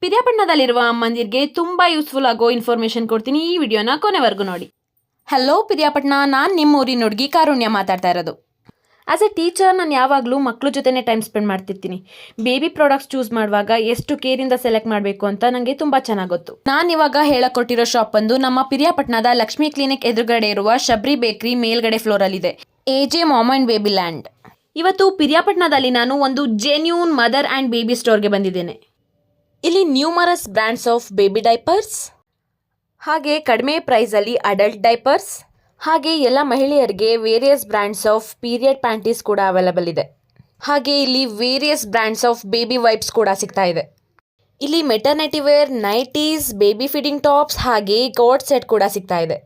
ಪಿರಿಯಾಪಟ್ಟಣದಲ್ಲಿರುವ ಅಮ್ಮಂದಿರಿಗೆ ತುಂಬ ಯೂಸ್ಫುಲ್ ಆಗೋ ಇನ್ಫಾರ್ಮೇಷನ್ ಕೊಡ್ತೀನಿ. ಈ ವಿಡಿಯೋನ ಕೊನೆವರೆಗೂ ನೋಡಿ. ಹಲೋ ಪಿರಿಯಾಪಟ್ಟಣ, ನಾನು ನಿಮ್ಮ ಊರಿನ ಹುಡುಗಿ ಕಾರುಣ್ಯ ಮಾತಾಡ್ತಾ ಇರೋದು. ಆಸ್ ಎ ಟೀಚರ್ ನಾನು ಯಾವಾಗಲೂ ಮಕ್ಕಳ ಜೊತೆನೇ ಟೈಮ್ ಸ್ಪೆಂಡ್ ಮಾಡ್ತಿರ್ತೀನಿ. ಬೇಬಿ ಪ್ರಾಡಕ್ಟ್ಸ್ ಚೂಸ್ ಮಾಡುವಾಗ ಎಷ್ಟು ಕೇರಿಂದ ಸೆಲೆಕ್ಟ್ ಮಾಡಬೇಕು ಅಂತ ನನಗೆ ತುಂಬ ಚೆನ್ನಾಗಿ ಗೊತ್ತು. ನಾನು ಇವಾಗ ಹೇಳಕೊಟ್ಟಿರೋ ಶಾಪ್ ಬಂದು ನಮ್ಮ ಪಿರಿಯಾಪಟ್ಟಣದ ಲಕ್ಷ್ಮೀ ಕ್ಲಿನಿಕ್ ಎದುರುಗಡೆ ಇರುವ ಶಬರಿ ಬೇಕ್ರಿ ಮೇಲ್ಗಡೆ ಫ್ಲೋರಲ್ಲಿದೆ. AJ mom and baby land. ಇವತ್ತು ಪಿರಿಯಾಪಟ್ಟಣದಲ್ಲಿ ನಾನು ಒಂದು ಜೆನ್ಯೂನ್ ಮದರ್ ಆ್ಯಂಡ್ ಬೇಬಿ ಸ್ಟೋರ್ಗೆ ಬಂದಿದ್ದೇನೆ. ಇಲ್ಲಿ numerous brands of baby diapers, ಹಾಗೆ ಕಡಿಮೆ ಪ್ರೈಸಲ್ಲಿ ಅಡಲ್ಟ್ ಡೈಪರ್ಸ್, ಹಾಗೆ ಎಲ್ಲ ಮಹಿಳೆಯರಿಗೆ various brands of period panties ಕೂಡ ಅವೈಲಬಲ್ ಇದೆ. ಹಾಗೆ ಇಲ್ಲಿ various brands of baby wipes ಕೂಡ ಸಿಗ್ತಾ ಇದೆ. ಇಲ್ಲಿ maternity wear, nighties, baby feeding tops ಹಾಗೆ ಕೋಟ್ ಸೆಟ್ ಕೂಡ ಸಿಗ್ತಾ ಇದೆ.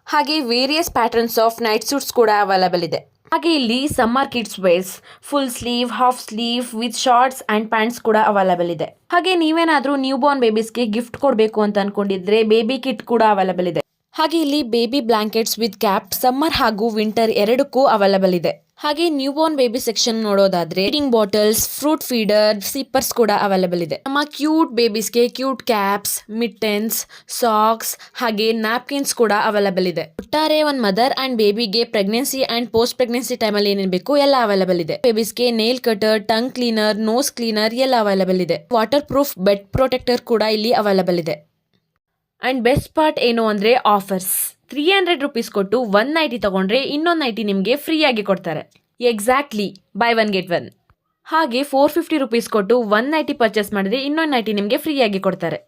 ಹಾಗೆ various patterns of night suits ಕೂಡ ಅವೈಲಬಲ್ ಇದೆ. ಹಾಗೆ ಇಲ್ಲಿ summer kids wears, full sleeve, half sleeve with shorts and pants ಕೂಡ ಅವೈಲಬಲ್ ಇದೆ. ಹಾಗೆ ನೀವೇನಾದರೂ ನ್ಯೂ ಬಾರ್ನ್ ಬೇಬೀಸ್ಗೆ ಗಿಫ್ಟ್ ಕೊಡಬೇಕು ಅಂತ ಅನ್ಕೊಂಡಿದ್ರೆ ಬೇಬಿ ಕಿಟ್ ಕೂಡ ಅವೈಲಬಲ್ ಇದೆ. ಹಾಗೆ ಇಲ್ಲಿ baby blankets with cap summer ಹಾಗೂ ವಿಂಟರ್ ಎರಡಕ್ಕೂ ಅವೈಲಬಲ್ ಇದೆ. ಹಾಗೆ ನ್ಯೂ ಬಾರ್ನ್ ಬೇಬಿ ಸೆಕ್ಷನ್ ನೋಡೋದಾದ್ರೆ feeding bottles, fruit feeder, sippers ಕೂಡ ಅವೈಲಬಲ್ ಇದೆ. ನಮ್ಮ ಕ್ಯೂಟ್ ಬೇಬೀಸ್ಗೆ ಕ್ಯೂಟ್ ಕ್ಯಾಪ್ಸ್, ಮಿಟ್ಟೆನ್ಸ್, ಸಾಕ್ಸ್ ಹಾಗೆ ನ್ಯಾಪ್ಕಿನ್ಸ್ ಕೂಡ ಅವೈಲಬಲ್ ಇದೆ. ಒಟ್ಟಾರೆ ಒಂದು ಮದರ್ ಅಂಡ್ ಬೇಬಿಗೆ ಪ್ರೆಗ್ನೆನ್ಸಿ ಅಂಡ್ ಪೋಸ್ಟ್ ಪ್ರೆಗ್ನೆನ್ಸಿ ಟೈಮಲ್ಲಿ ಏನೇನು ಬೇಕು ಎಲ್ಲ ಅವೈಲಬಲ್ ಇದೆ. ಬೇಬೀಸ್ಗೆ nail cutter, tongue cleaner, nose cleaner ಎಲ್ಲ ಅವೈಲಬಲ್ ಇದೆ. ವಾಟರ್ ಪ್ರೂಫ್ ಬೆಡ್ ಪ್ರೊಟೆಕ್ಟರ್ ಕೂಡ ಇಲ್ಲಿ ಅವೈಲಬಲ್ ಇದೆ. ಅಂಡ್ ಬೆಸ್ಟ್ ಪಾರ್ಟ್ ಏನು ಅಂದರೆ ಆಫರ್ಸ್. 300 rupees ಕೊಟ್ಟು 1 ನೈಟಿ ತಗೊಂಡ್ರೆ ಇನ್ನೊಂದು ನೈಟಿ ನಿಮಗೆ ಫ್ರೀ ಆಗಿ ಕೊಡ್ತಾರೆ. Exactly by 1 get 1. ಹಾಗೆ 450 rupees ಕೊಟ್ಟು 1 ನೈಟಿ ಪರ್ಚೇಸ್ ಮಾಡಿದ್ರೆ ಇನ್ನೊಂದು ನೈಟಿ ನಿಮಗೆ ಫ್ರೀ ಆಗಿ ಕೊಡ್ತಾರೆ.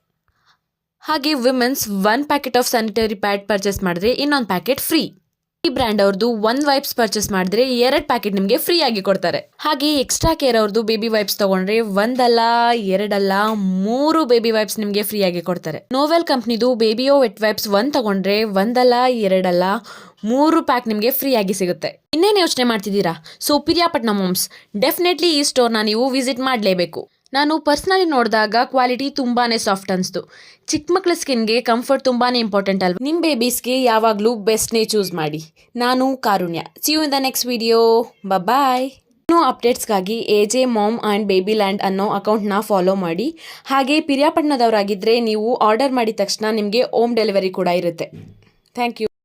ಹಾಗೆ women's 1 packet of sanitary pad purchase ಮಾಡಿದ್ರೆ ಇನ್ನೊಂದು ಪ್ಯಾಕೆಟ್ ಫ್ರೀ. ಈ ಬ್ರ್ಯಾಂಡ್ ಅವ್ರದ್ದು 1 ವೈಪ್ಸ್ ಪರ್ಚೇಸ್ ಮಾಡಿದ್ರೆ 2 ಪ್ಯಾಕೆಟ್ ನಿಮಗೆ ಫ್ರೀ ಆಗಿ ಕೊಡ್ತಾರೆ. ಹಾಗೆ ಎಕ್ಸ್ಟ್ರಾ ಕೇರ್ ಅವ್ರದ್ದು ಬೇಬಿ ವೈಪ್ಸ್ ತಗೊಂಡ್ರೆ 1 ಅಲ್ಲ 2 ಅಲ್ಲ 3 ಬೇಬಿ ವೈಪ್ಸ್ ನಿಮಗೆ ಫ್ರೀ ಆಗಿ ಕೊಡ್ತಾರೆ. ನೋವೆಲ್ ಕಂಪ್ನಿದು ಬೇಬಿಯೋ ವೆಟ್ ವೈಪ್ಸ್ 1 ತಗೊಂಡ್ರೆ 1 ಅಲ್ಲ 2 ಅಲ್ಲ 3 ಪ್ಯಾಕ್ ನಿಮಗೆ ಫ್ರೀ ಆಗಿ ಸಿಗುತ್ತೆ. ಇನ್ನೇನು ಯೋಚನೆ ಮಾಡ್ತಿದ್ದೀರಾ? ಸೊ ಪಿರಿಯಾಪಟ್ಟಣ ಮಾಮ್ಸ್, ಡೆಫಿನೆಟ್ಲಿ ಈ ಸ್ಟೋರ್ನ ನೀವು ವಿಸಿಟ್ ಮಾಡಲೇಬೇಕು. ನಾನು ಪರ್ಸ್ನಲಿ ನೋಡಿದಾಗ ಕ್ವಾಲಿಟಿ ತುಂಬಾನೇ ಸಾಫ್ಟ್ ಅನಿಸ್ತು. ಚಿಕ್ಕ ಮಕ್ಕಳ ಸ್ಕಿನ್ಗೆ ಕಂಫರ್ಟ್ ತುಂಬಾನೇ ಇಂಪಾರ್ಟೆಂಟ್ ಅಲ್ವಾ? ನಿಮ್ಮ ಬೇಬೀಸ್ಗೆ ಯಾವಾಗಲೂ ಬೆಸ್ಟ್ನೇ ಚೂಸ್ ಮಾಡಿ. ನಾನು Karunya. See you in the next video. Bye. ಇನ್ನೂ ಅಪ್ಡೇಟ್ಸ್ಗಾಗಿ AJ mom and baby land ಅನ್ನೋ ಅಕೌಂಟ್ನ ಫಾಲೋ ಮಾಡಿ. ಹಾಗೆ ಪಿರಿಯಾಪಟ್ಟಣದವರಾಗಿದ್ದರೆ ನೀವು ಆರ್ಡರ್ ಮಾಡಿದ ತಕ್ಷಣ ನಿಮಗೆ ಹೋಮ್ ಡೆಲಿವರಿ ಕೂಡ ಇರುತ್ತೆ. Thank you.